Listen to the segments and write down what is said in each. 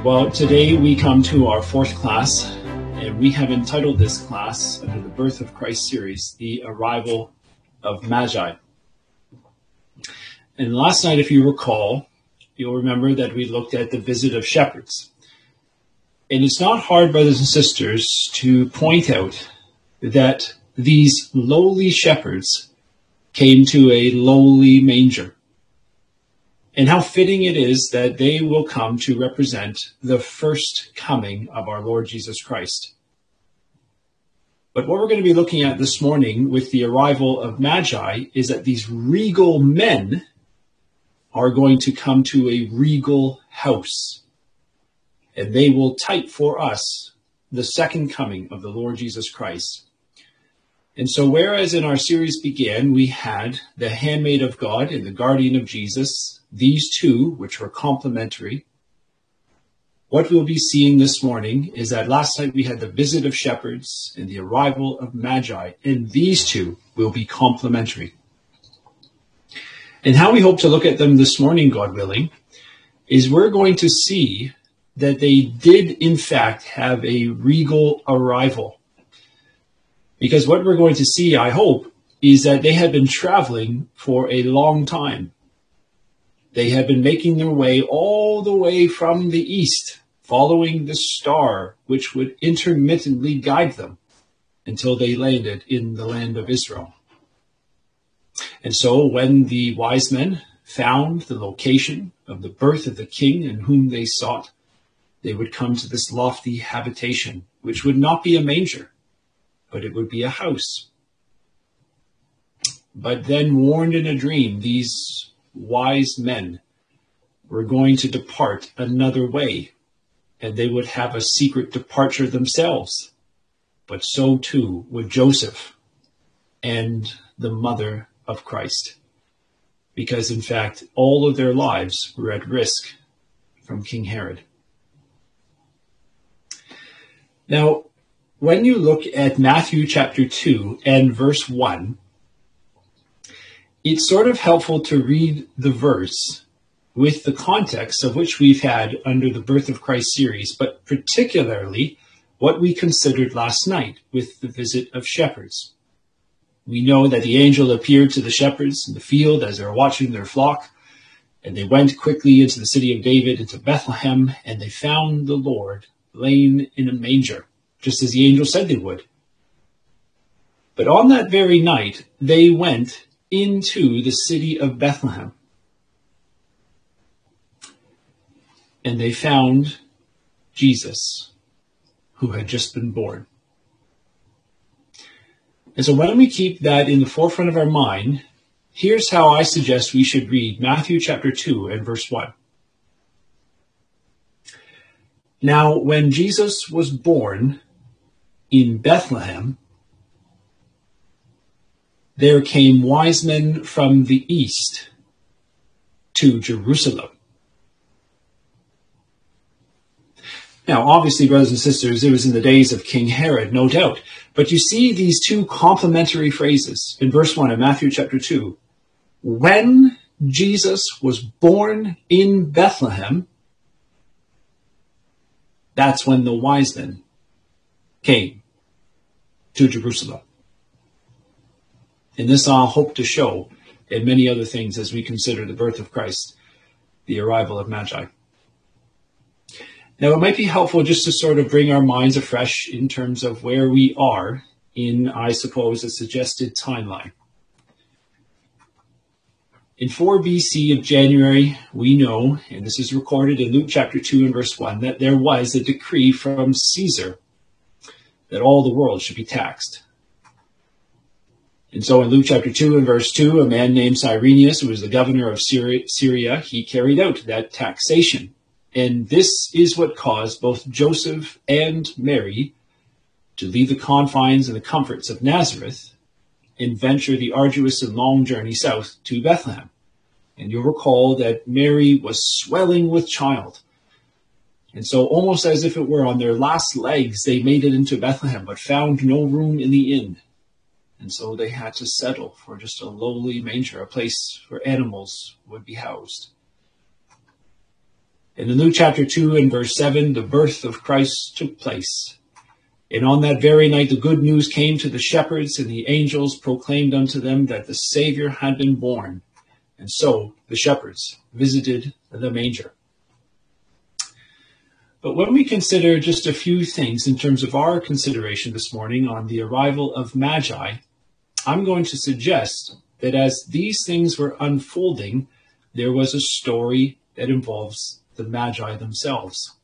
Well, today we come to our fourth class, and we have entitled this class under the Birth of Christ series, The Arrival of Magi. And last night, if you recall, you'll remember that we looked at the visit of shepherds. And it's not hard, brothers and sisters, to point out that these lowly shepherds came to a lowly manger. And how fitting it is that they will come to represent the first coming of our Lord Jesus Christ. But what we're going to be looking at this morning with the arrival of Magi is that these regal men are going to come to a regal house. And they will type for us the second coming of the Lord Jesus Christ. And so whereas in our series began, we had the handmaid of God and the guardian of Jesus, these two, which were complementary. What we'll be seeing this morning is that last night we had the visit of shepherds and the arrival of Magi, and these two will be complementary. And how we hope to look at them this morning, God willing, is we're going to see that they did in fact have a regal arrival. Because what we're going to see, I hope, is that they had been traveling for a long time. They had been making their way all the way from the east, following the star, which would intermittently guide them until they landed in the land of Israel. And so when the wise men found the location of the birth of the king in whom they sought, they would come to this lofty habitation, which would not be a manger, but it would be a house. But then, warned in a dream, these wise men were going to depart another way, and they would have a secret departure themselves. But so too would Joseph and the mother of Christ, because in fact, all of their lives were at risk from King Herod. Now, when you look at Matthew chapter 2 and verse 1, it's sort of helpful to read the verse with the context of which we've had under the Birth of Christ series, but particularly what we considered last night with the visit of shepherds. We know that the angel appeared to the shepherds in the field as they were watching their flock, and they went quickly into the city of David, into Bethlehem, and they found the Lord laying in a manger, just as the angel said they would. But on that very night, they went into the city of Bethlehem. And they found Jesus, who had just been born. And so when we keep that in the forefront of our mind, here's how I suggest we should read Matthew chapter 2 and verse 1. Now, when Jesus was born in Bethlehem, there came wise men from the east to Jerusalem. Now, obviously, brothers and sisters, it was in the days of King Herod, no doubt. But you see these two complementary phrases in verse 1 of Matthew chapter 2. When Jesus was born in Bethlehem, that's when the wise men came to Jerusalem. And this I'll hope to show in many other things as we consider the birth of Christ, the arrival of Magi. Now, it might be helpful just to sort of bring our minds afresh in terms of where we are in, I suppose, a suggested timeline. In 4 BC of January, we know, and this is recorded in Luke chapter 2 and verse 1, that there was a decree from Caesar that all the world should be taxed. And so in Luke chapter 2 and verse 2, a man named Cyrenius, who was the governor of Syria, he carried out that taxation. And this is what caused both Joseph and Mary to leave the confines and the comforts of Nazareth and venture the arduous and long journey south to Bethlehem. And you'll recall that Mary was swelling with child. And so almost as if it were on their last legs, they made it into Bethlehem, but found no room in the inn. And so they had to settle for just a lowly manger, a place where animals would be housed. In Luke chapter 2 and verse 7, the birth of Christ took place. And on that very night, the good news came to the shepherds, and the angels proclaimed unto them that the Savior had been born. And so the shepherds visited the manger. But when we consider just a few things in terms of our consideration this morning on the arrival of Magi, I'm going to suggest that as these things were unfolding, there was a story that involves the Magi themselves.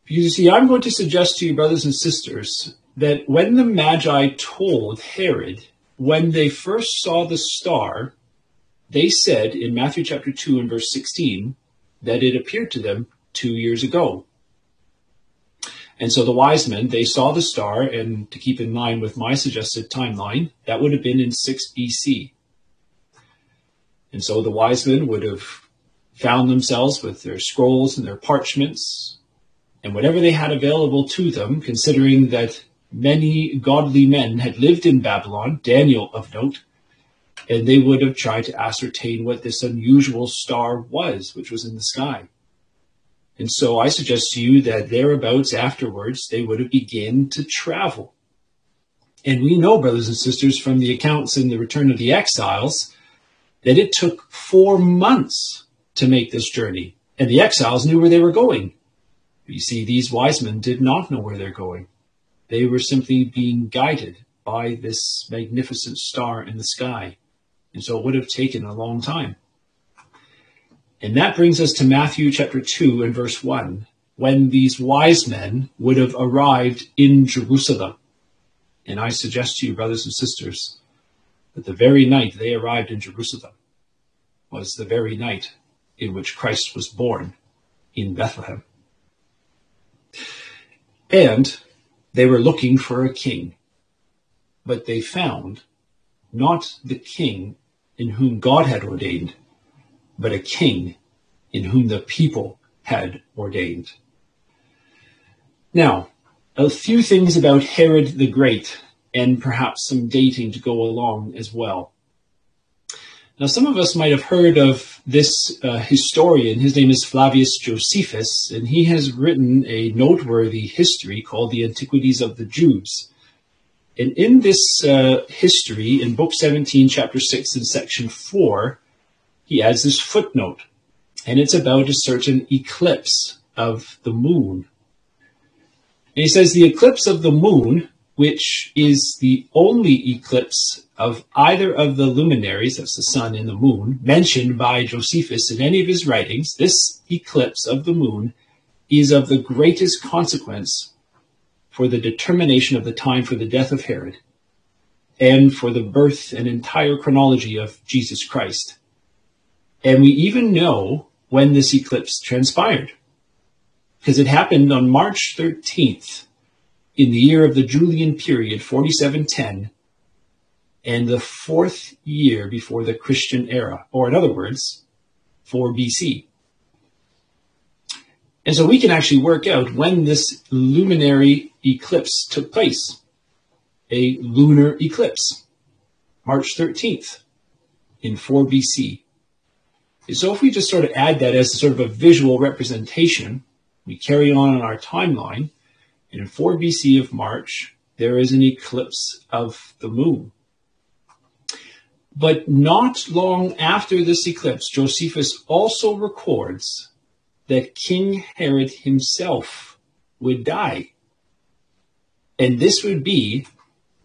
You see, I'm going to suggest to you, brothers and sisters, that when the Magi told Herod, when they first saw the star, they said in Matthew chapter 2 and verse 16, that it appeared to them 2 years ago. And so the wise men, they saw the star, and to keep in line with my suggested timeline, that would have been in 6 BC. And so the wise men would have found themselves with their scrolls and their parchments, and whatever they had available to them, considering that many godly men had lived in Babylon, Daniel of note, and they would have tried to ascertain what this unusual star was, which was in the sky. And so I suggest to you that thereabouts afterwards, they would have begun to travel. And we know, brothers and sisters, from the accounts in the Return of the Exiles, that it took 4 months to make this journey. And the exiles knew where they were going. You see, these wise men did not know where they're going. They were simply being guided by this magnificent star in the sky. And so it would have taken a long time. And that brings us to Matthew chapter 2 and verse 1, when these wise men would have arrived in Jerusalem. And I suggest to you, brothers and sisters, that the very night they arrived in Jerusalem was the very night in which Christ was born in Bethlehem. And they were looking for a king, but they found not the king in whom God had ordained, but a king in whom the people had ordained. Now, a few things about Herod the Great, and perhaps some dating to go along as well. Now, some of us might have heard of this historian. His name is Flavius Josephus, and he has written a noteworthy history called the Antiquities of the Jews. And in this history, in Book 17, Chapter 6, and Section 4, he adds this footnote, and it's about a certain eclipse of the moon. And he says, the eclipse of the moon, which is the only eclipse of either of the luminaries, that's the sun and the moon, mentioned by Josephus in any of his writings, this eclipse of the moon is of the greatest consequence for the determination of the time for the death of Herod and for the birth and entire chronology of Jesus Christ. And we even know when this eclipse transpired, because it happened on March 13th in the year of the Julian period, 4710, and the 4th year before the Christian era, or in other words, 4 BC. And so we can actually work out when this luminary eclipse took place, a lunar eclipse, March 13th in 4 BC. So if we just sort of add that as sort of a visual representation, we carry on our timeline, and in 4 BC of March, there is an eclipse of the moon. But not long after this eclipse, Josephus also records that King Herod himself would die. And this would be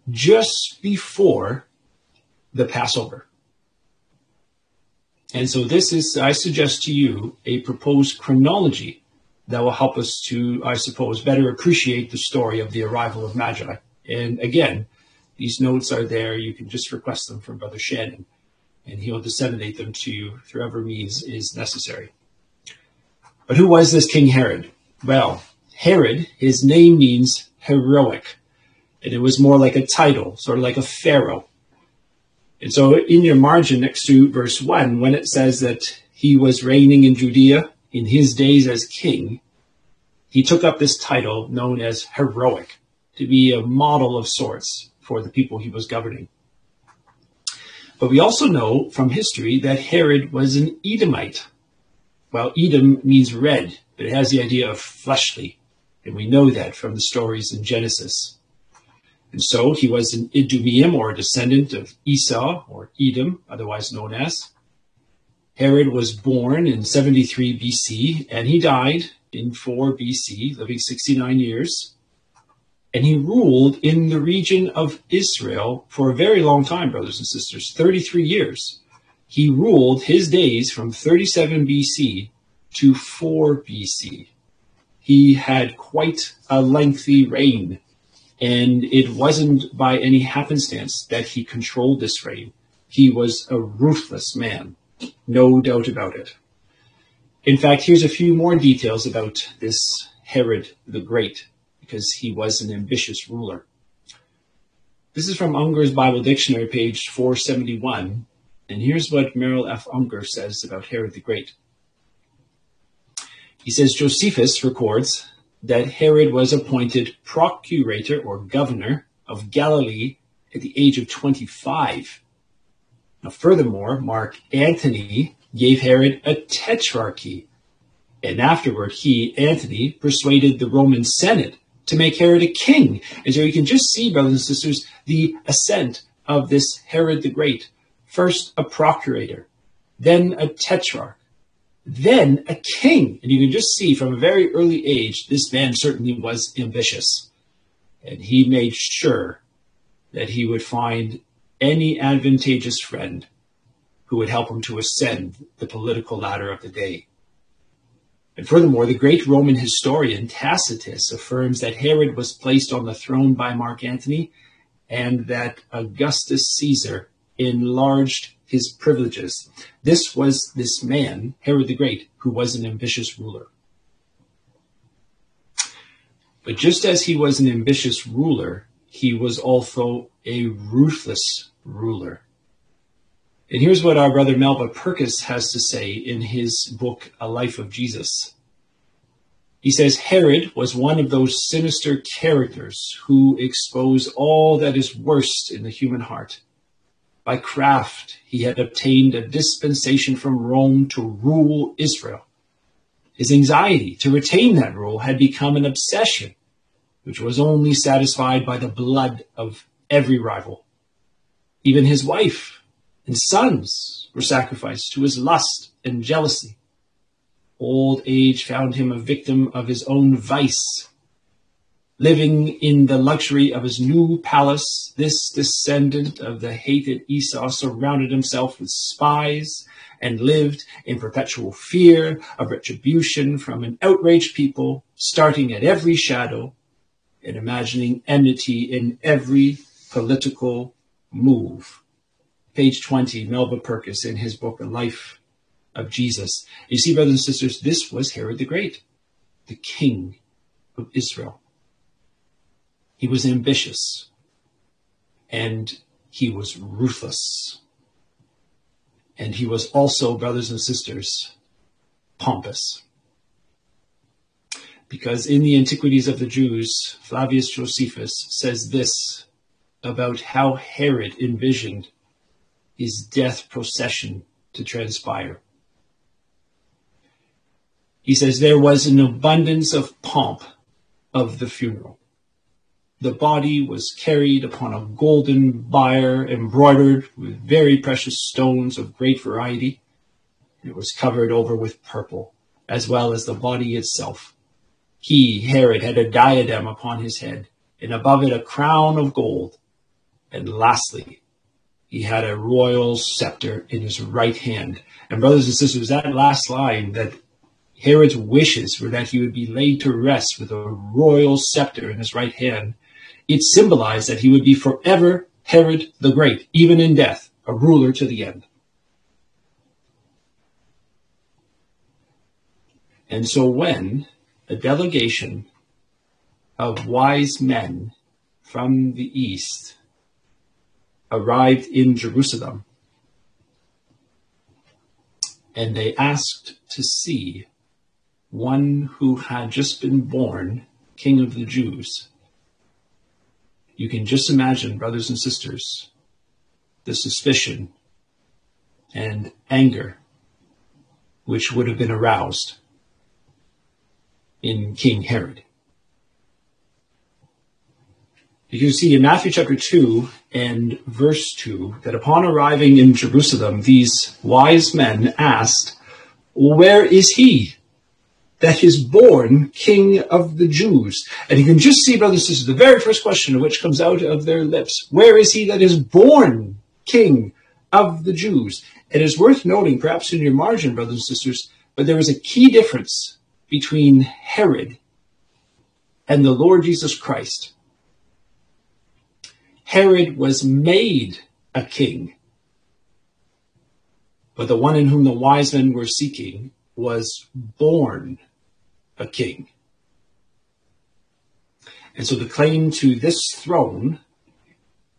just before the Passover. And so this is, I suggest to you, a proposed chronology that will help us to, I suppose, better appreciate the story of the arrival of Magi. And again, these notes are there. You can just request them from Brother Shannon, and he'll disseminate them to you through whatever means is necessary. But who was this King Herod? Well, Herod, his name means heroic, and it was more like a title, sort of like a pharaoh. And so in your margin next to verse 1, when it says that he was reigning in Judea in his days as king, he took up this title known as heroic, to be a model of sorts for the people he was governing. But we also know from history that Herod was an Edomite. Well, Edom means red, but it has the idea of fleshly, and we know that from the stories in Genesis. And so he was an Idumean, or a descendant of Esau, or Edom, otherwise known as. Herod was born in 73 BC, and he died in 4 BC, living 69 years. And he ruled in the region of Israel for a very long time, brothers and sisters, 33 years. He ruled his days from 37 BC to 4 BC. He had quite a lengthy reign, and it wasn't by any happenstance that he controlled this reign. He was a ruthless man, no doubt about it. In fact, here's a few more details about this Herod the Great, because he was an ambitious ruler. This is from Unger's Bible Dictionary, page 471, and here's what Merrill F. Unger says about Herod the Great. He says, Josephus records that Herod was appointed procurator or governor of Galilee at the age of 25. Now, furthermore, Mark Antony gave Herod a tetrarchy, and afterward he, Antony, persuaded the Roman Senate to make Herod a king. And so you can just see, brothers and sisters, the ascent of this Herod the Great. First a procurator, then a tetrarch, then a king. And you can just see from a very early age, this man certainly was ambitious. And he made sure that he would find any advantageous friend who would help him to ascend the political ladder of the day. And furthermore, the great Roman historian Tacitus affirms that Herod was placed on the throne by Mark Antony, and that Augustus Caesar enlarged his privileges. This was this man, Herod the Great, who was an ambitious ruler. But just as he was an ambitious ruler, he was also a ruthless ruler. And here's what our brother Melba Purkis has to say in his book, A Life of Jesus. He says, Herod was one of those sinister characters who expose all that is worst in the human heart. By craft, he had obtained a dispensation from Rome to rule Israel. His anxiety to retain that rule had become an obsession, which was only satisfied by the blood of every rival. Even his wife and sons were sacrificed to his lust and jealousy. Old age found him a victim of his own vice. Living in the luxury of his new palace, this descendant of the hated Esau surrounded himself with spies and lived in perpetual fear of retribution from an outraged people, starting at every shadow and imagining enmity in every political move. Page 20, Melba Purkis in his book, A Life of Jesus. You see, brothers and sisters, this was Herod the Great, the king of Israel. He was ambitious, and he was ruthless. And he was also, brothers and sisters, pompous. Because in the Antiquities of the Jews, Flavius Josephus says this about how Herod envisioned his death procession to transpire. He says there was an abundance of pomp of the funeral. The body was carried upon a golden bier embroidered with very precious stones of great variety. It was covered over with purple, as well as the body itself. He, Herod, had a diadem upon his head, and above it a crown of gold. And lastly, he had a royal scepter in his right hand. And brothers and sisters, that last line, that Herod's wishes were that he would be laid to rest with a royal scepter in his right hand, it symbolized that he would be forever Herod the Great, even in death, a ruler to the end. And so when a delegation of wise men from the east arrived in Jerusalem, and they asked to see one who had just been born King of the Jews, you can just imagine, brothers and sisters, the suspicion and anger which would have been aroused in King Herod. You can see in Matthew chapter 2 and verse 2 that upon arriving in Jerusalem, these wise men asked, "Where is he that is born King of the Jews?" And you can just see, brothers and sisters, the very first question which comes out of their lips. Where is he that is born King of the Jews? It is worth noting, perhaps in your margin, brothers and sisters, but there is a key difference between Herod and the Lord Jesus Christ. Herod was made a king, but the one in whom the wise men were seeking was born a king. And so the claim to this throne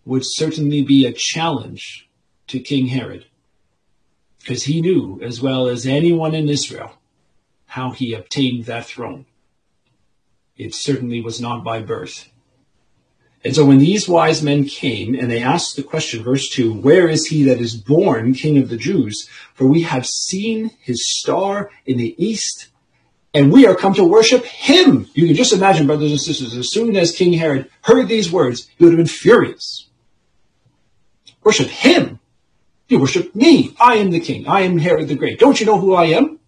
would certainly be a challenge to King Herod, because he knew, as well as anyone in Israel, how he obtained that throne. It certainly was not by birth. And so when these wise men came and they asked the question, verse 2, "Where is he that is born King of the Jews? For we have seen his star in the east, and we are come to worship him." You can just imagine, brothers and sisters, as soon as King Herod heard these words, he would have been furious. Worship him? You worship me. I am the king. I am Herod the Great. Don't you know who I am?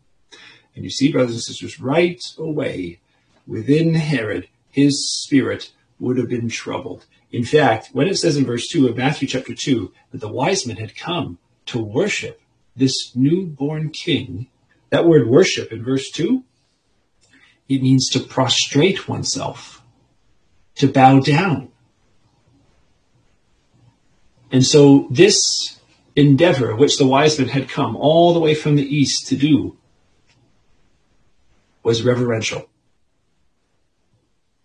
And you see, brothers and sisters, right away within Herod, his spirit would have been troubled. In fact, when it says in verse 2 of Matthew chapter 2 that the wise men had come to worship this newborn king, that word worship in verse 2, it means to prostrate oneself, to bow down. And so this endeavor, which the wise men had come all the way from the east to do, was reverential.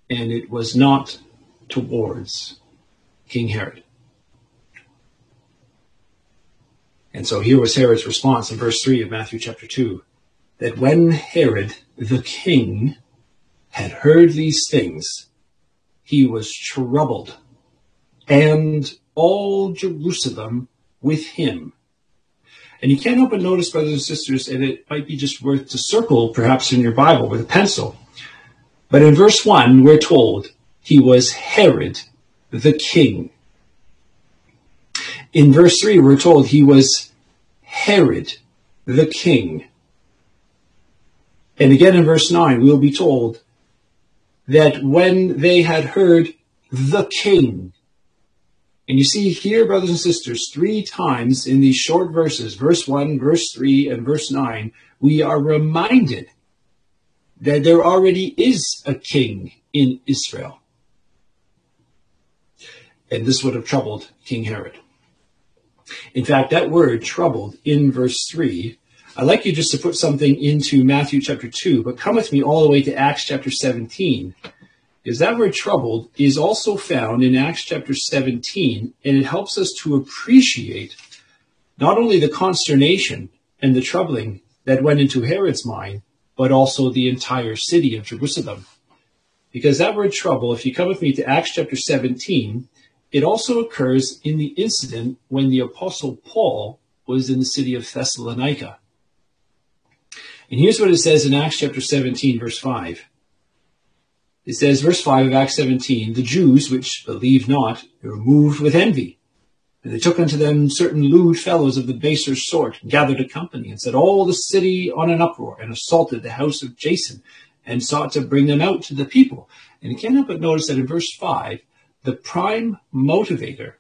And it was not towards King Herod. And so here was Herod's response in verse 3 of Matthew chapter 2, that when Herod the king had heard these things, he was troubled, and all Jerusalem with him. And you can't help but notice, brothers and sisters, and it might be just worth to circle perhaps in your Bible with a pencil, but in verse 1 we're told he was Herod the king. In verse 3 we're told he was Herod the king. And again in verse 9 we'll be told that when they had heard the king. And you see here, brothers and sisters, 3 times in these short verses, verse 1, verse 3, and verse 9, we are reminded that there already is a king in Israel. And this would have troubled King Herod. In fact, that word troubled in verse 3, I'd like you just to put something into Matthew chapter 2, but come with me all the way to Acts chapter 17. Because that word troubled is also found in Acts chapter 17, and it helps us to appreciate not only the consternation and the troubling that went into Herod's mind, but also the entire city of Jerusalem. Because that word trouble, if you come with me to Acts chapter 17, it also occurs in the incident when the Apostle Paul was in the city of Thessalonica. And here's what it says in Acts chapter 17, verse 5. It says, verse 5 of Acts 17, "The Jews, which believed not, were moved with envy. And they took unto them certain lewd fellows of the baser sort, and gathered a company, and set all the city on an uproar, and assaulted the house of Jason, and sought to bring them out to the people." And you can't help but notice that in verse 5, the prime motivator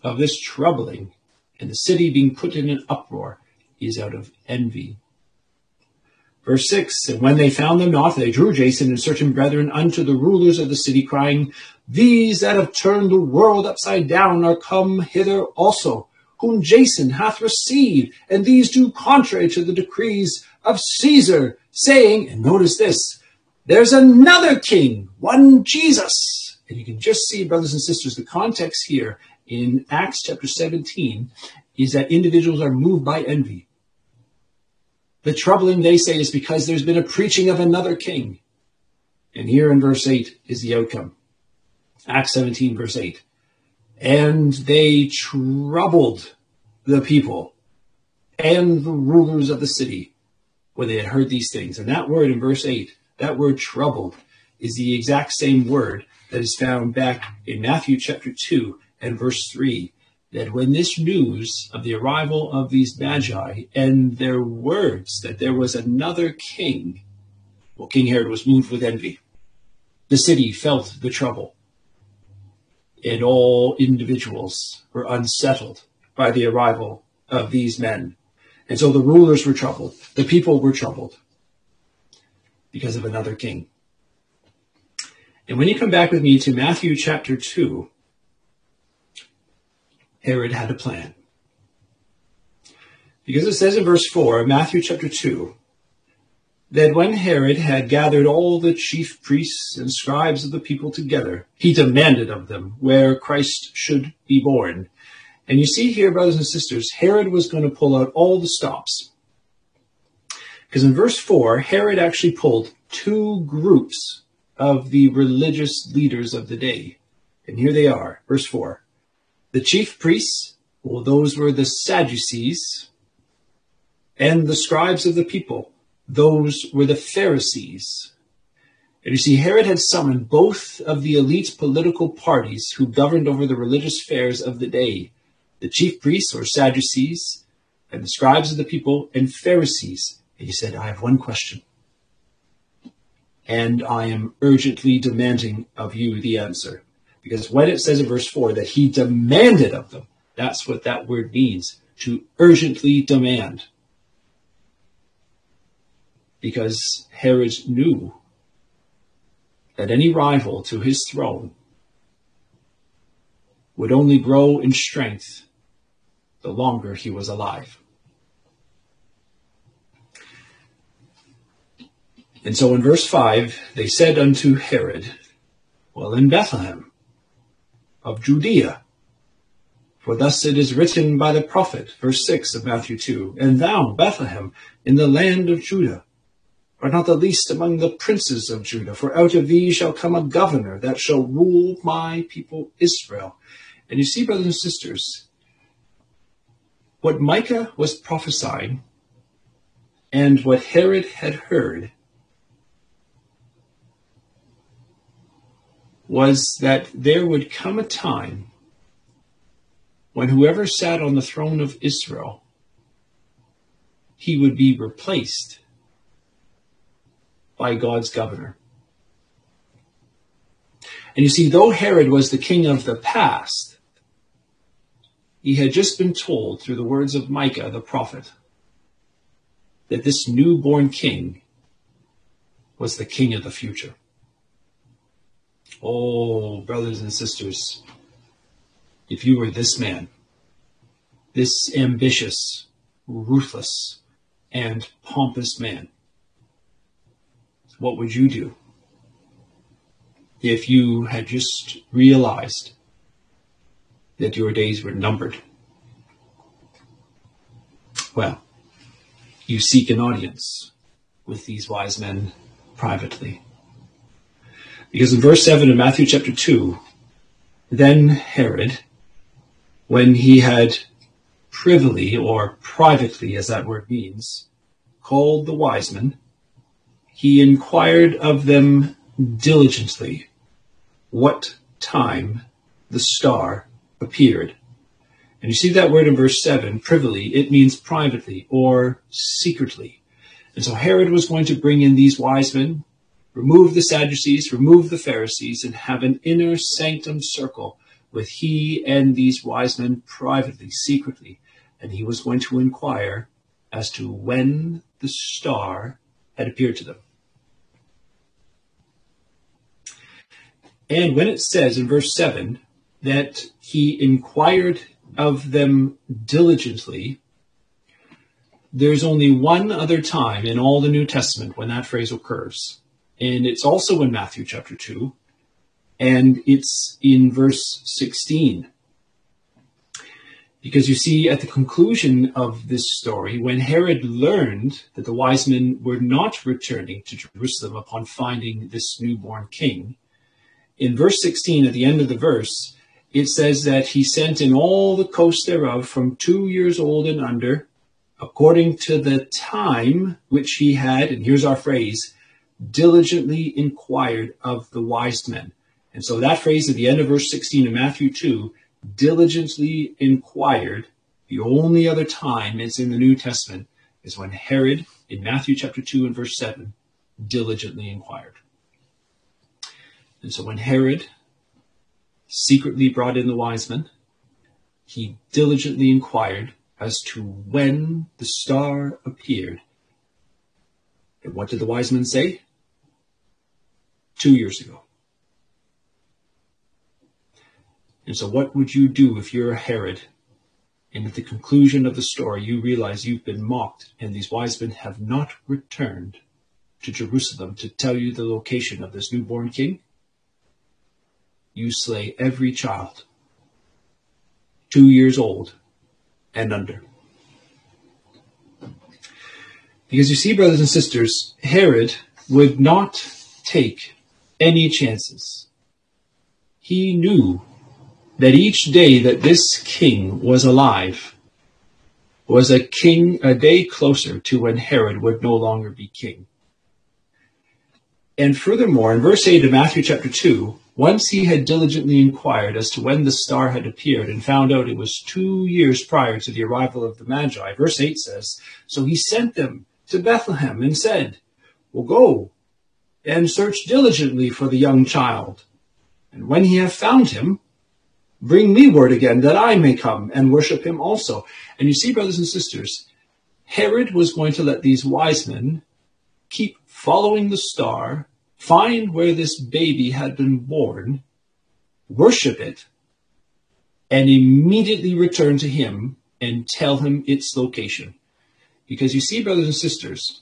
of this troubling and the city being put in an uproar is out of envy. Verse 6, "And when they found them not, they drew Jason and certain brethren unto the rulers of the city, crying, These that have turned the world upside down are come hither also, whom Jason hath received, and these do contrary to the decrees of Caesar, saying," and notice this, "There's another king, one Jesus." And you can just see, brothers and sisters, the context here in Acts chapter 17 is that individuals are moved by envy. The troubling, they say, is because there's been a preaching of another king. And here in verse 8 is the outcome. Acts 17, verse 8. "And they troubled the people and the rulers of the city, when they had heard these things. And that word in verse 8, that word troubled, is the exact same word that is found back in Matthew chapter 2 and verse 3, that when this news of the arrival of these Magi and their words that there was another king, well, King Herod was moved with envy. The city felt the trouble, and all individuals were unsettled by the arrival of these men. And so the rulers were troubled. The people were troubled because of another king. And when you come back with me to Matthew chapter 2, Herod had a plan. Because it says in verse 4 of Matthew chapter 2, that when Herod had gathered all the chief priests and scribes of the people together, he demanded of them where Christ should be born. And you see here, brothers and sisters, Herod was going to pull out all the stops. Because in verse 4, Herod actually pulled two groups of the religious leaders of the day. And here they are, verse 4. The chief priests, well, those were the Sadducees, and the scribes of the people, those were the Pharisees. And you see, Herod had summoned both of the elite political parties who governed over the religious affairs of the day, the chief priests or Sadducees, and the scribes of the people and Pharisees. And he said, I have one question, and I am urgently demanding of you the answer. Because when it says in verse 4 that he demanded of them, that's what that word means, to urgently demand. Because Herod knew that any rival to his throne would only grow in strength the longer he was alive. And so in verse 5, they said unto Herod, well, in Bethlehem of Judea, for thus it is written by the prophet, verse 6 of Matthew 2, and thou, Bethlehem, in the land of Judah, art not the least among the princes of Judah, for out of thee shall come a governor that shall rule my people Israel. And you see, brothers and sisters, what Micah was prophesying and what Herod had heard was that there would come a time when whoever sat on the throne of Israel, he would be replaced by God's governor. And you see, though Herod was the king of the past, he had just been told through the words of Micah the prophet that this newborn king was the king of the future. Oh, brothers and sisters, if you were this man, this ambitious, ruthless, and pompous man, what would you do if you had just realized that your days were numbered? Well, you seek an audience with these wise men privately. Because in verse 7 of Matthew chapter 2, then Herod, when he had privily or privately, as that word means, called the wise men, he inquired of them diligently what time the star appeared. And you see that word in verse 7, privily, it means privately or secretly. And so Herod was going to bring in these wise men, remove the Sadducees, remove the Pharisees, and have an inner sanctum circle with he and these wise men privately, secretly. And he was going to inquire as to when the star had appeared to them. And when it says in verse 7 that he inquired of them diligently, there's only one other time in all the New Testament when that phrase occurs. And it's also in Matthew chapter 2, and it's in verse 16. Because you see, at the conclusion of this story, when Herod learned that the wise men were not returning to Jerusalem upon finding this newborn king, in verse 16, at the end of the verse, it says that he sent in all the coasts thereof from 2 years old and under according to the time which he had, and here's our phrase, diligently inquired of the wise men. And so that phrase at the end of verse 16 in Matthew 2, diligently inquired, the only other time it's in the New Testament is when Herod, in Matthew chapter 2 and verse 7, diligently inquired. And so when Herod secretly brought in the wise men, he diligently inquired as to when the star appeared. And what did the wise men say? 2 years ago. And so what would you do if you're a Herod, and at the conclusion of the story you realize you've been mocked and these wise men have not returned to Jerusalem to tell you the location of this newborn king? You slay every child 2 years old and under. Because you see, brothers and sisters, Herod would not take any chances. He knew that each day that this king was alive was a day closer to when Herod would no longer be king. And furthermore, in verse 8 of Matthew chapter 2, once he had diligently inquired as to when the star had appeared and found out it was 2 years prior to the arrival of the Magi, verse 8 says, so he sent them to Bethlehem and said, well, go and search diligently for the young child. And when ye have found him, bring me word again that I may come and worship him also. And you see, brothers and sisters, Herod was going to let these wise men keep following the star, find where this baby had been born, worship it, and immediately return to him and tell him its location. Because you see, brothers and sisters,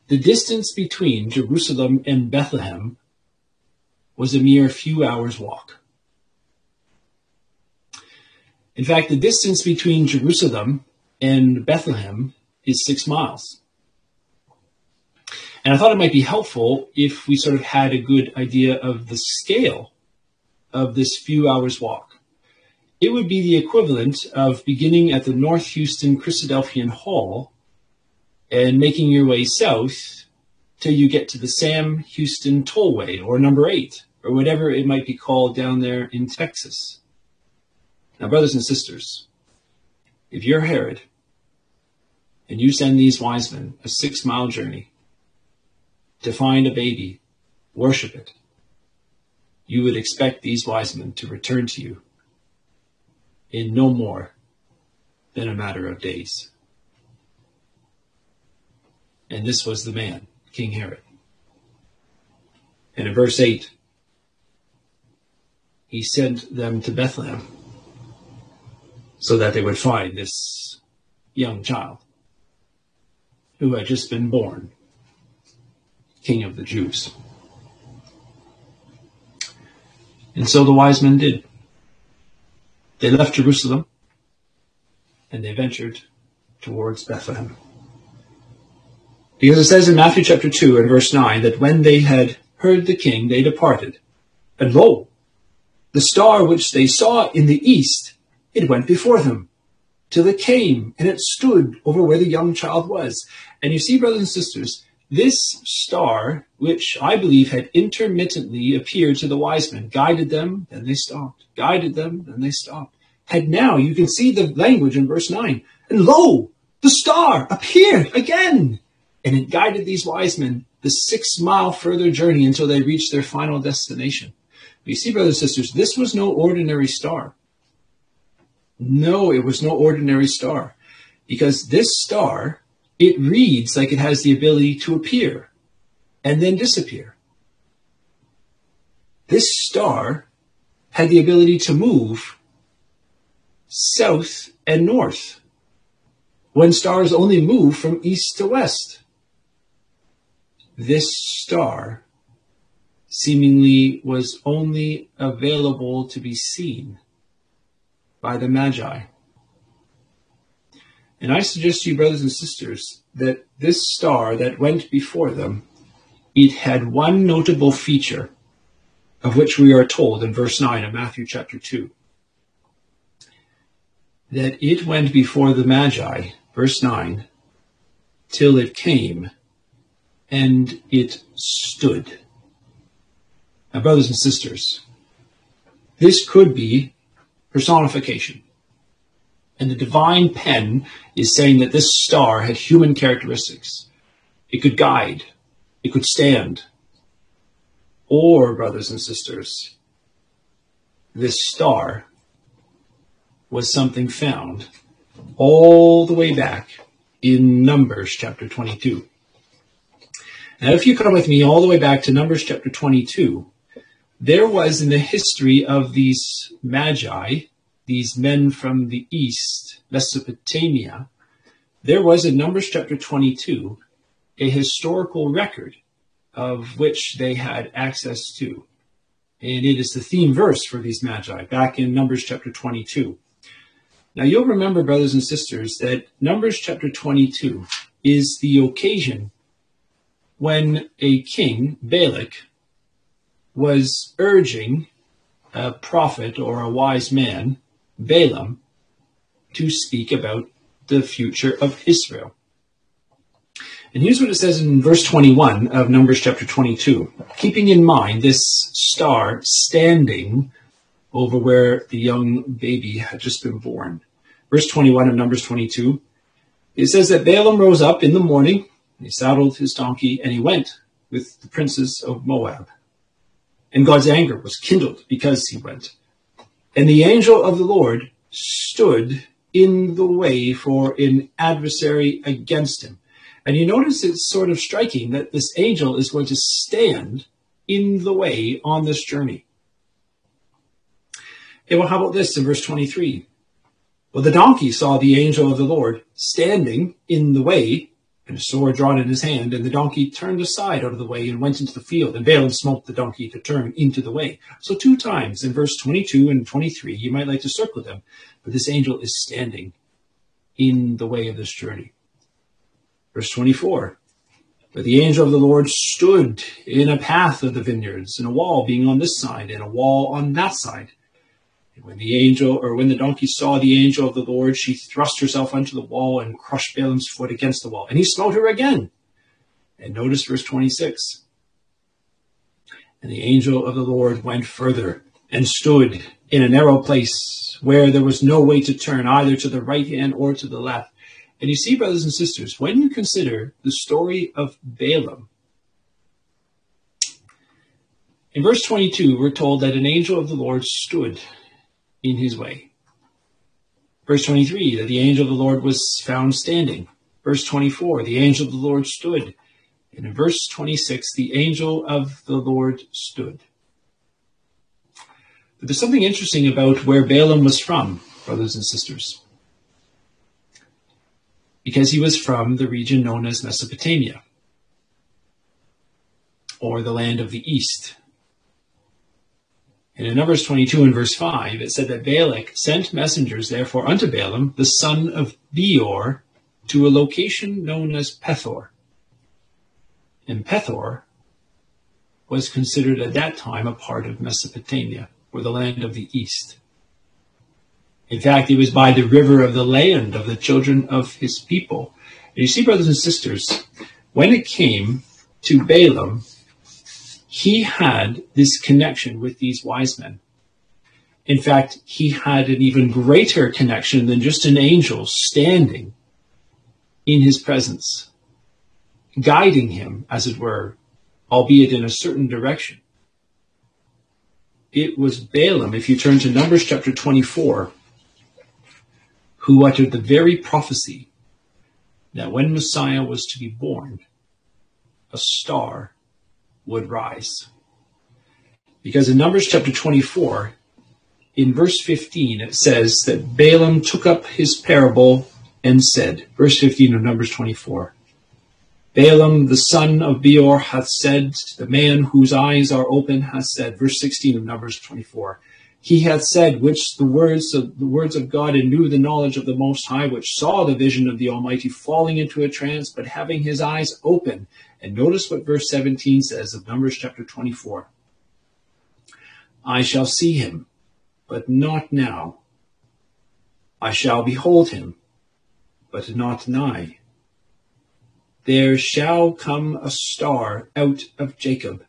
the distance between Jerusalem and Bethlehem was a mere few hours' walk. In fact, the distance between Jerusalem and Bethlehem is 6 miles. And I thought it might be helpful if we sort of had a good idea of the scale of this few hours walk. It would be the equivalent of beginning at the North Houston Christadelphian Hall and making your way south till you get to the Sam Houston Tollway, or number 8, or whatever it might be called down there in Texas. Now, brothers and sisters, if you're Herod and you send these wise men a 6-mile journey to find a baby, worship it, you would expect these wise men to return to you in no more than a matter of days. And this was the man, King Herod. And in verse 8, he sent them to Bethlehem so that they would find this young child who had just been born King of the Jews. And so the wise men did. They left Jerusalem and they ventured towards Bethlehem. Because it says in Matthew chapter 2 and verse 9 that when they had heard the king, they departed. And lo, the star which they saw in the east, it went before them, till it came, and it stood over where the young child was. And you see, brothers and sisters, this star, which I believe had intermittently appeared to the wise men, guided them, then they stopped, guided them, then they stopped, had now, you can see the language in verse 9, and lo, the star appeared again, and it guided these wise men the 6-mile further journey until they reached their final destination. But you see, brothers and sisters, this was no ordinary star. No, it was no ordinary star, because this star, it reads like it has the ability to appear and then disappear. This star had the ability to move south and north when stars only move from east to west. This star seemingly was only available to be seen by the Magi. And I suggest to you, brothers and sisters, that this star that went before them, it had one notable feature of which we are told in verse 9 of Matthew chapter 2. That it went before the Magi verse 9, till it came, and it stood. Now, brothers and sisters, this could be personification. And the divine pen is saying that this star had human characteristics. It could guide. It could stand. Or, brothers and sisters, this star was something found all the way back in Numbers chapter 22. Now, if you come with me all the way back to Numbers chapter 22, there was in the history of these Magi, these men from the east, Mesopotamia, there was in Numbers chapter 22 a historical record of which they had access to. And it is the theme verse for these Magi, back in Numbers chapter 22. Now, you'll remember, brothers and sisters, that Numbers chapter 22 is the occasion when a king, Balak, was urging a prophet or a wise man, Balaam, to speak about the future of Israel. And here's what it says in verse 21 of Numbers chapter 22, keeping in mind this star standing over where the young baby had just been born. Verse 21 of Numbers 22, it says that Balaam rose up in the morning, and he saddled his donkey, and he went with the princes of Moab. And God's anger was kindled because he went. And the angel of the Lord stood in the way for an adversary against him. And you notice it's sort of striking that this angel is going to stand in the way on this journey. Okay, well, how about this in verse 23? Well, the donkey saw the angel of the Lord standing in the way, and a sword drawn in his hand, and the donkey turned aside out of the way and went into the field, and Balaam smote the donkey to turn into the way. So 2 times in verse 22 and 23, you might like to circle them, but this angel is standing in the way of this journey. Verse 24, but the angel of the Lord stood in a path of the vineyards, and a wall being on this side, and a wall on that side. And when the donkey saw the angel of the Lord, she thrust herself onto the wall and crushed Balaam's foot against the wall. And he smote her again. And notice verse 26. And the angel of the Lord went further and stood in a narrow place where there was no way to turn either to the right hand or to the left. And you see, brothers and sisters, when you consider the story of Balaam, in verse 22, we're told that an angel of the Lord stood in his way. Verse 23, that the angel of the Lord was found standing. Verse 24, the angel of the Lord stood. And in verse 26, the angel of the Lord stood. But there's something interesting about where Balaam was from, brothers and sisters, because he was from the region known as Mesopotamia, or the land of the east. And in Numbers 22 and verse 5, it said that Balak sent messengers, therefore, unto Balaam, the son of Beor, to a location known as Pethor. And Pethor was considered at that time a part of Mesopotamia, or the land of the east. In fact, it was by the river of the land of the children of his people. And you see, brothers and sisters, when it came to Balaam, he had this connection with these wise men. In fact, he had an even greater connection than just an angel standing in his presence, guiding him, as it were, albeit in a certain direction. It was Balaam, if you turn to Numbers chapter 24, who uttered the very prophecy that when Messiah was to be born, a star would rise. Because in Numbers chapter 24, in verse 15, it says that Balaam took up his parable and said, verse 15 of Numbers 24, Balaam the son of Beor hath said, the man whose eyes are open hath said, verse 16 of Numbers 24, he hath said, which the words of God, and knew the knowledge of the Most High, which saw the vision of the Almighty, falling into a trance, but having his eyes open. And notice what verse 17 says of Numbers chapter 24. I shall see him, but not now. I shall behold him, but not nigh. There shall come a star out of Jacob,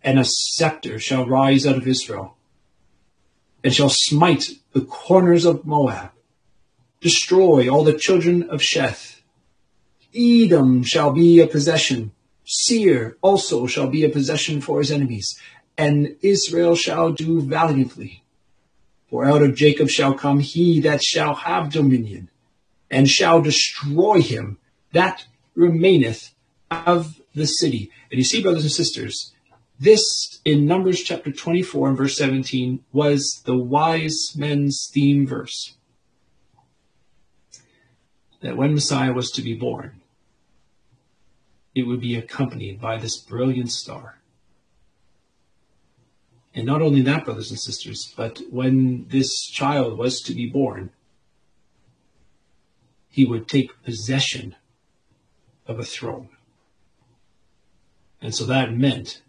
and a scepter shall rise out of Israel, and shall smite the corners of Moab, destroy all the children of Sheth. Edom shall be a possession, Seir also shall be a possession for his enemies, and Israel shall do valiantly. For out of Jacob shall come he that shall have dominion, and shall destroy him that remaineth of the city. And you see, brothers and sisters, this in Numbers chapter 24 and verse 17 was the wise men's theme verse. That when Messiah was to be born, it would be accompanied by this brilliant star. And not only that, brothers and sisters, but when this child was to be born, he would take possession of a throne. And so that meant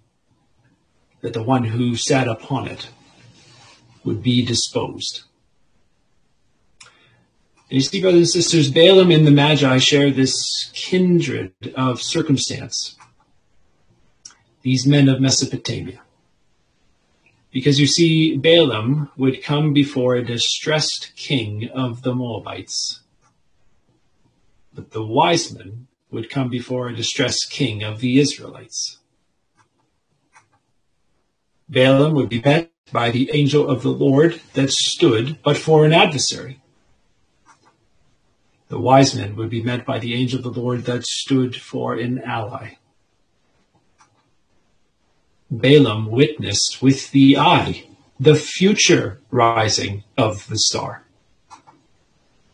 that the one who sat upon it would be disposed. And you see, brothers and sisters, Balaam and the Magi share this kindred of circumstance, these men of Mesopotamia. Because you see, Balaam would come before a distressed king of the Moabites, but the wise men would come before a distressed king of the Israelites. Balaam would be met by the angel of the Lord that stood but for an adversary. The wise men would be met by the angel of the Lord that stood for an ally. Balaam witnessed with the eye the future rising of the star.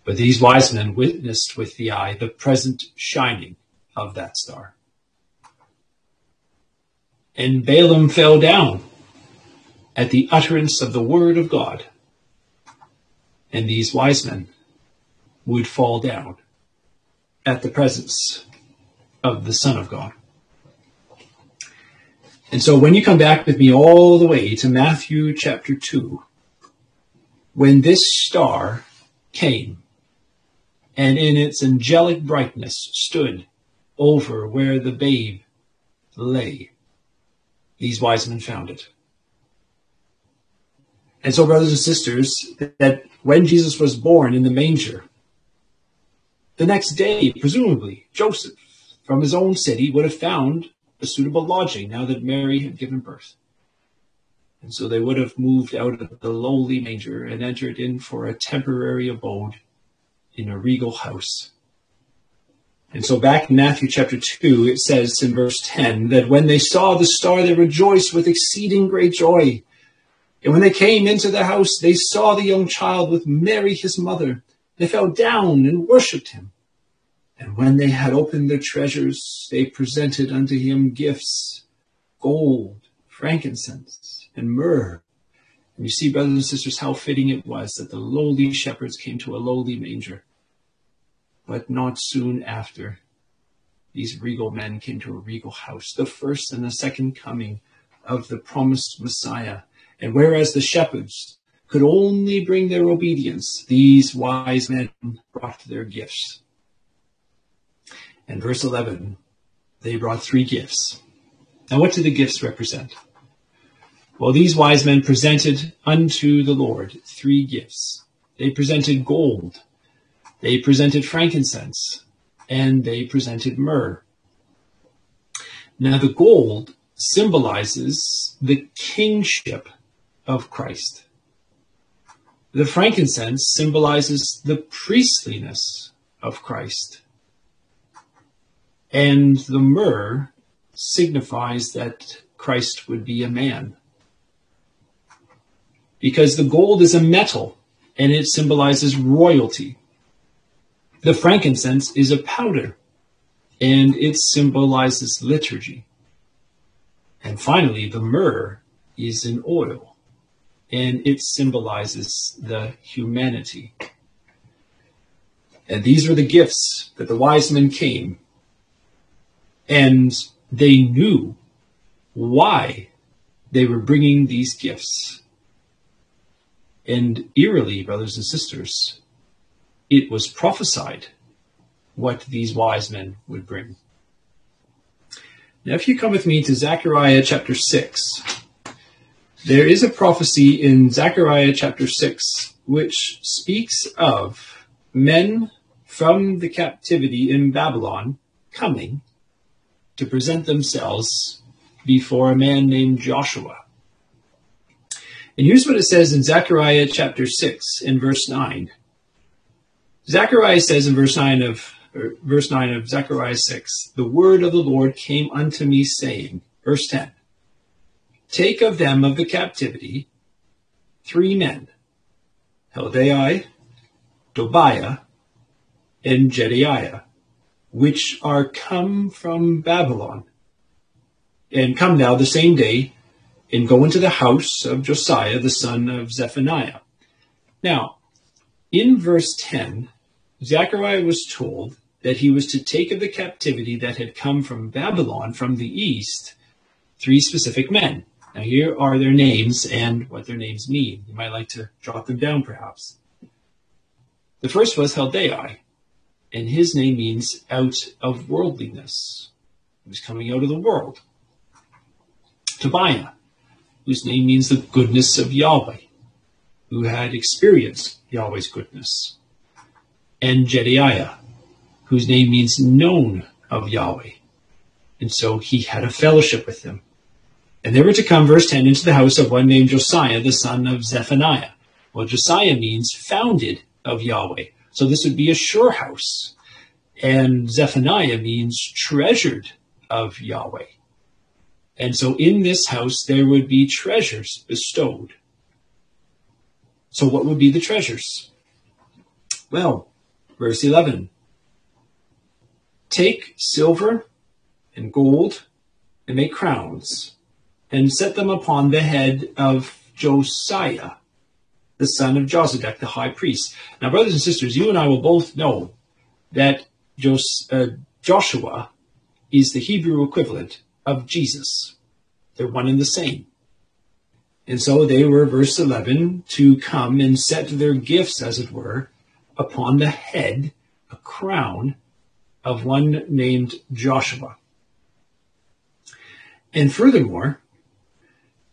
But these wise men witnessed with the eye the present shining of that star. And Balaam fell down at the utterance of the word of God. And these wise men would fall down at the presence of the Son of God. And so when you come back with me all the way to Matthew chapter 2, when this star came and in its angelic brightness stood over where the babe lay, these wise men found it. And so, brothers and sisters, that when Jesus was born in the manger, the next day, presumably, Joseph, from his own city, would have found a suitable lodging now that Mary had given birth. And so they would have moved out of the lowly manger and entered in for a temporary abode in a regal house. And so back in Matthew chapter 2, it says in verse 10 that when they saw the star, they rejoiced with exceeding great joy. And when they came into the house, they saw the young child with Mary his mother. They fell down and worshipped him. And when they had opened their treasures, they presented unto him gifts, gold, frankincense, and myrrh. And you see, brothers and sisters, how fitting it was that the lowly shepherds came to a lowly manger. But not soon after, these regal men came to a regal house, the first and the second coming of the promised Messiah. And whereas the shepherds could only bring their obedience, these wise men brought their gifts. And verse 11, they brought 3 gifts. Now what do the gifts represent? Well, these wise men presented unto the Lord 3 gifts. They presented gold, they presented frankincense, and they presented myrrh. Now the gold symbolizes the kingship of Christ. The frankincense symbolizes the priestliness of Christ. And the myrrh signifies that Christ would be a man. Because the gold is a metal and it symbolizes royalty. The frankincense is a powder and it symbolizes liturgy. And finally, the myrrh is an oil and it symbolizes the humanity. And these were the gifts that the wise men came. And they knew why they were bringing these gifts. And eerily, brothers and sisters, it was prophesied what these wise men would bring. Now, if you come with me to Zechariah chapter 6, there is a prophecy in Zechariah chapter 6 which speaks of men from the captivity in Babylon coming to present themselves before a man named Joshua. And here's what it says in Zechariah chapter 6 in verse 9. Zechariah says in verse 9 of Zechariah 6, "The word of the Lord came unto me, saying," verse 10, "Take of them of the captivity 3 men, Heldai, Tobiah, and Jedaiah, which are come from Babylon, and come now the same day, and go into the house of Josiah the son of Zephaniah." Now, in verse 10, Zechariah was told that he was to take of the captivity that had come from Babylon, from the east, 3 specific men. Now, here are their names and what their names mean. You might like to jot them down, perhaps. The first was Heldai, and his name means out of worldliness. He was coming out of the world. Tobiah, whose name means the goodness of Yahweh, who had experienced Yahweh's goodness. And Jedaiah, whose name means known of Yahweh. And so he had a fellowship with him. And they were to come, verse 10, into the house of one named Josiah, the son of Zephaniah. Well, Josiah means founded of Yahweh. So this would be a sure house. And Zephaniah means treasured of Yahweh. And so in this house, there would be treasures bestowed. So what would be the treasures? Well, verse 11. "Take silver and gold and make crowns, and set them upon the head of Josiah, the son of Josedek, the high priest." Now, brothers and sisters, you and I will both know that Joshua is the Hebrew equivalent of Jesus. They're one and the same. And so they were, verse 11, to come and set their gifts, as it were, upon the head, a crown, of one named Joshua. And furthermore,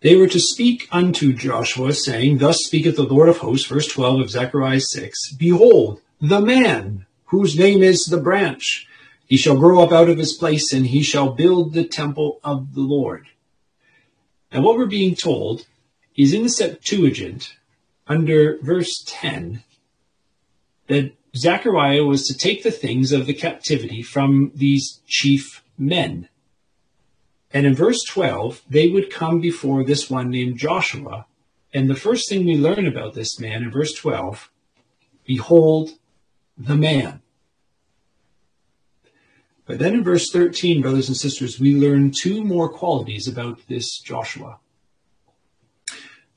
they were to speak unto Joshua, saying, "Thus speaketh the Lord of hosts," verse 12 of Zechariah 6, "Behold, the man whose name is the branch, he shall grow up out of his place, and he shall build the temple of the Lord." And what we're being told is in the Septuagint, under verse 10, that Zechariah was to take the things of the captivity from these chief men. And in verse 12, they would come before this one named Joshua. And the first thing we learn about this man in verse 12, "Behold the man." But then in verse 13, brothers and sisters, we learn 2 more qualities about this Joshua.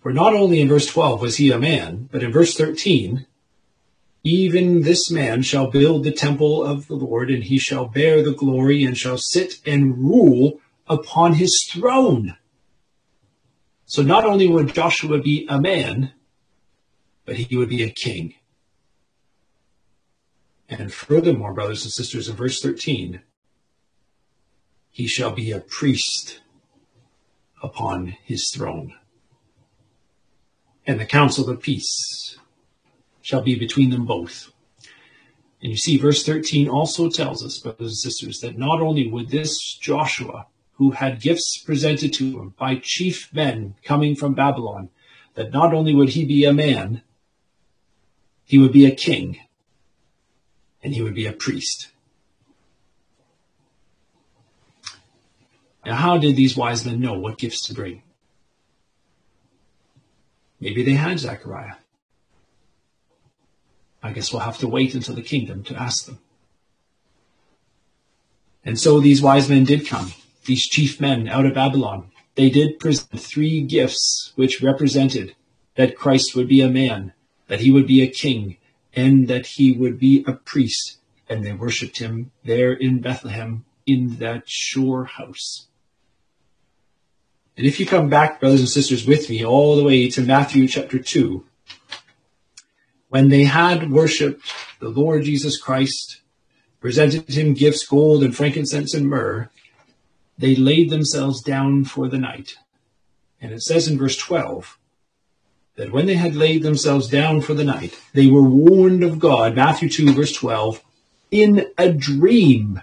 For not only in verse 12 was he a man, but in verse 13, "Even this man shall build the temple of the Lord, and he shall bear the glory, and shall sit and rule upon his throne." So not only would Joshua be a man, but he would be a king. And furthermore, brothers and sisters, in verse 13, he shall be a priest upon his throne. And the counsel of peace shall be between them both. And you see, verse 13 also tells us, brothers and sisters, that not only would this Joshua, who had gifts presented to him by chief men coming from Babylon, that not only would he be a man, he would be a king, and he would be a priest. Now, how did these wise men know what gifts to bring? Maybe they had Zechariah. I guess we'll have to wait until the kingdom to ask them. And so these wise men did come, these chief men out of Babylon. They did present 3 gifts which represented that Christ would be a man, that he would be a king, and that he would be a priest. And they worshipped him there in Bethlehem in that sure house. And if you come back, brothers and sisters, with me all the way to Matthew chapter 2, When they had worshipped the Lord Jesus Christ, presented him gifts, gold and frankincense and myrrh, they laid themselves down for the night. And it says in verse 12, that when they had laid themselves down for the night, they were warned of God, Matthew 2, verse 12, in a dream,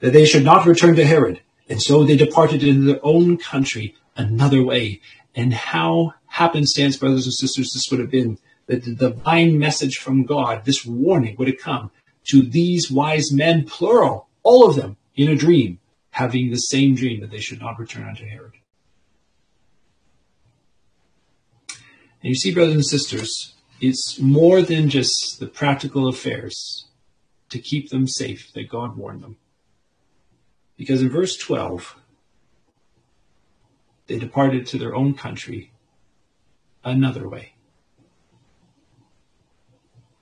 that they should not return to Herod. And so they departed into their own country another way. And how happenstance, brothers and sisters, this would have been, that the divine message from God, this warning would have come to these wise men, plural, all of them, in a dream, having the same dream that they should not return unto Herod. And you see, brothers and sisters, it's more than just the practical affairs to keep them safe that God warned them. Because in verse 12, they departed to their own country another way.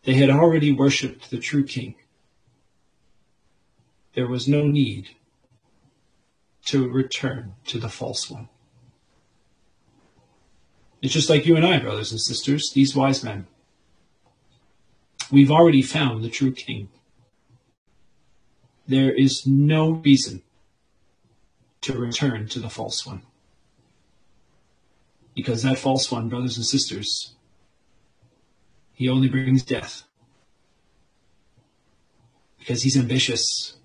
They had already worshipped the true king. There was no need to return to the false one. It's just like you and I, brothers and sisters, these wise men. We've already found the true king. There is no reason to return to the false one. Because that false one, brothers and sisters, he only brings death. Because he's ambitious.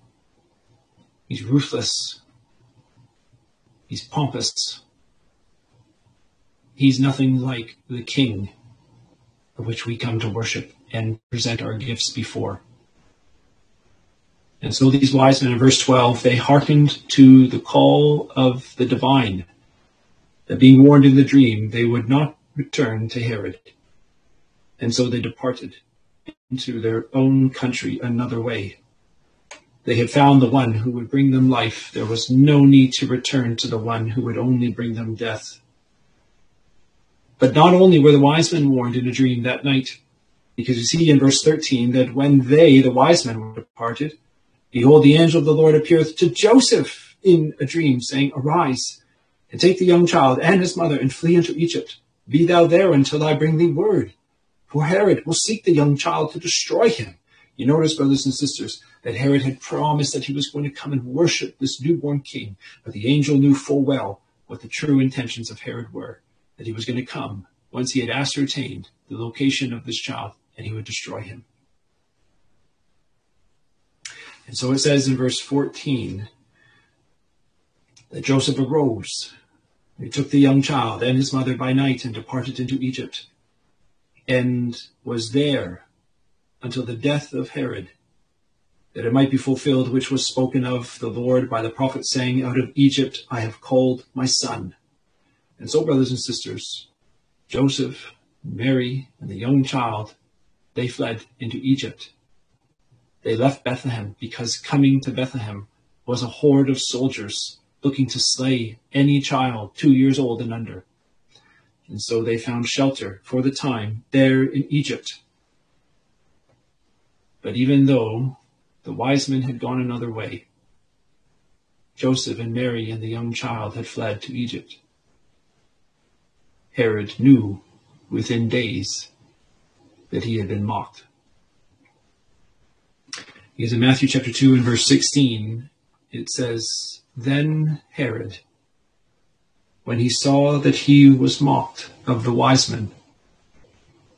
He's ruthless. He's pompous. He's nothing like the king of which we come to worship and present our gifts before. And so these wise men in verse 12, they hearkened to the call of the divine, that being warned in the dream, they would not return to Herod. And so they departed into their own country another way. They had found the one who would bring them life. There was no need to return to the one who would only bring them death. But not only were the wise men warned in a dream that night, because you see in verse 13 that when they, the wise men, were departed, behold, the angel of the Lord appeareth to Joseph in a dream, saying, Arise, and take the young child and his mother, and flee into Egypt. Be thou there until I bring thee word. For Herod will seek the young child to destroy him. You notice, brothers and sisters, that Herod had promised that he was going to come and worship this newborn king. But the angel knew full well what the true intentions of Herod were, that he was going to come once he had ascertained the location of this child, and he would destroy him. And so it says in verse 14 that Joseph arose. He took the young child and his mother by night and departed into Egypt, and was there until the death of Herod, that it might be fulfilled which was spoken of the Lord by the prophet, saying, Out of Egypt I have called my son. And so, brothers and sisters, Joseph, Mary, and the young child, they fled into Egypt. They left Bethlehem because coming to Bethlehem was a horde of soldiers looking to slay any child 2 years old and under. And so they found shelter for the time there in Egypt. But even though the wise men had gone another way, Joseph and Mary and the young child had fled to Egypt. Herod knew within days that he had been mocked. Because in Matthew chapter 2 and verse 16, it says, Then Herod, when he saw that he was mocked of the wise men,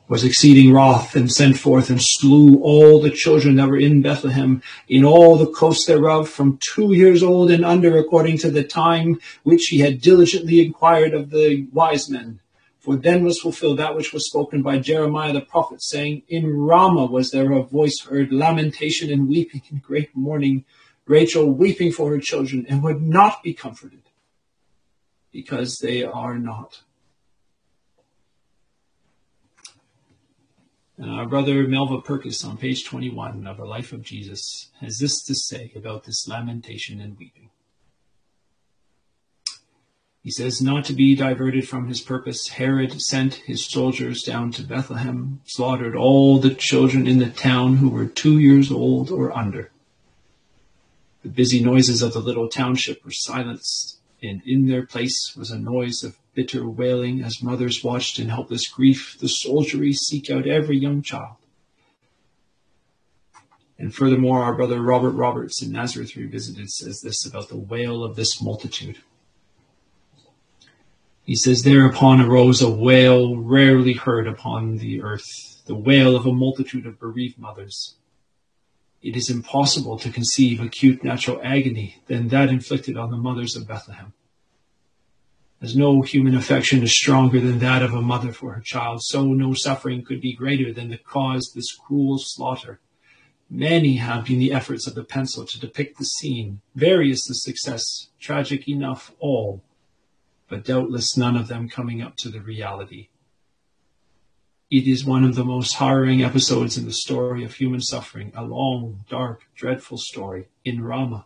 was exceeding wroth, and sent forth and slew all the children that were in Bethlehem, in all the coasts thereof, from 2 years old and under, according to the time which he had diligently inquired of the wise men. For then was fulfilled that which was spoken by Jeremiah the prophet, saying, In Ramah was there a voice heard, lamentation and weeping and great mourning, Rachel weeping for her children, and would not be comforted, because they are not. And our brother Melva Perkis on page 21 of The Life of Jesus has this to say about this lamentation and weeping. He says, Not to be diverted from his purpose, Herod sent his soldiers down to Bethlehem, slaughtered all the children in the town who were 2 years old or under. The busy noises of the little township were silenced, and in their place was a noise of bitter wailing as mothers watched in helpless grief the soldiery seek out every young child And furthermore, our brother Robert Roberts in Nazareth Revisited says this about the wail of this multitude. He says, thereupon arose a wail rarely heard upon the earth, the wail of a multitude of bereaved mothers. It is impossible to conceive acute natural agony than that inflicted on the mothers of Bethlehem. As no human affection is stronger than that of a mother for her child, so no suffering could be greater than to cause this cruel slaughter. Many have been the efforts of the pencil to depict the scene, various the success, tragic enough all, but doubtless none of them coming up to the reality. It is one of the most harrowing episodes in the story of human suffering, a long, dark, dreadful story. In Ramah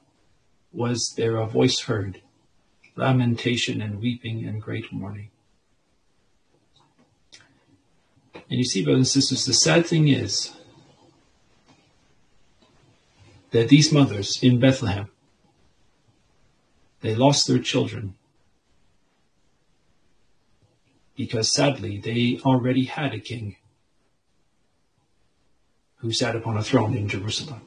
was there a voice heard, lamentation and weeping and great mourning. And you see, brothers and sisters, the sad thing is that these mothers in Bethlehem, they lost their children because sadly they already had a king who sat upon a throne in Jerusalem.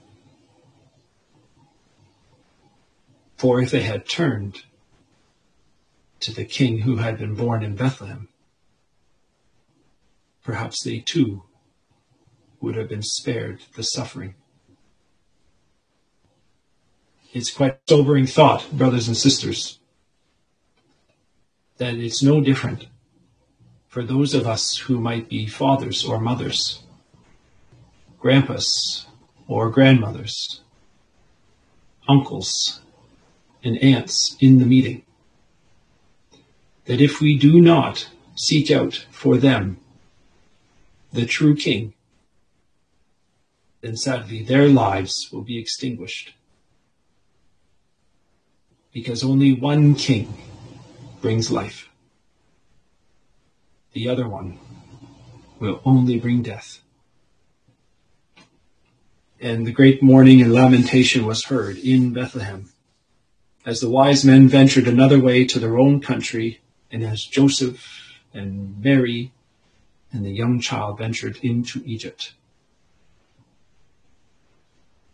For if they had turned to the king who had been born in Bethlehem, perhaps they too would have been spared the suffering. It's quite a sobering thought, brothers and sisters, that it's no different for those of us who might be fathers or mothers, grandpas or grandmothers, uncles and aunts in the meeting, that if we do not seek out for them the true king, then sadly their lives will be extinguished. Because only one king brings life. The other one will only bring death. And the great mourning and lamentation was heard in Bethlehem as the wise men ventured another way to their own country, and as Joseph and Mary and the young child ventured into Egypt.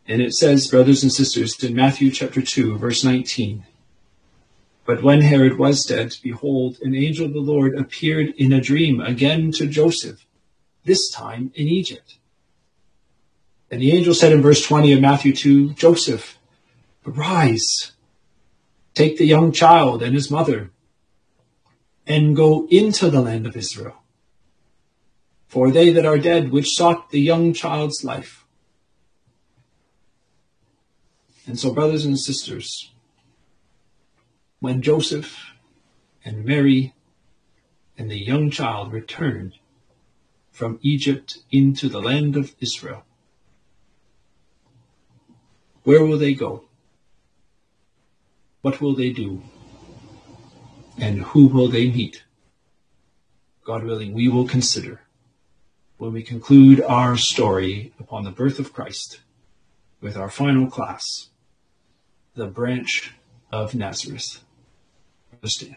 And it says, brothers and sisters, in Matthew chapter 2, verse 19, but when Herod was dead, behold, an angel of the Lord appeared in a dream again to Joseph, this time in Egypt. And the angel said in verse 20 of Matthew 2, Joseph, arise, take the young child and his mother, and go into the land of Israel. For they that are dead, which sought the young child's life. And so, brothers and sisters, when Joseph and Mary and the young child returned from Egypt into the land of Israel, where will they go? What will they do? And who will they meet? God willing, we will consider when we conclude our story upon the birth of Christ with our final class, the branch of Nazareth. Understand.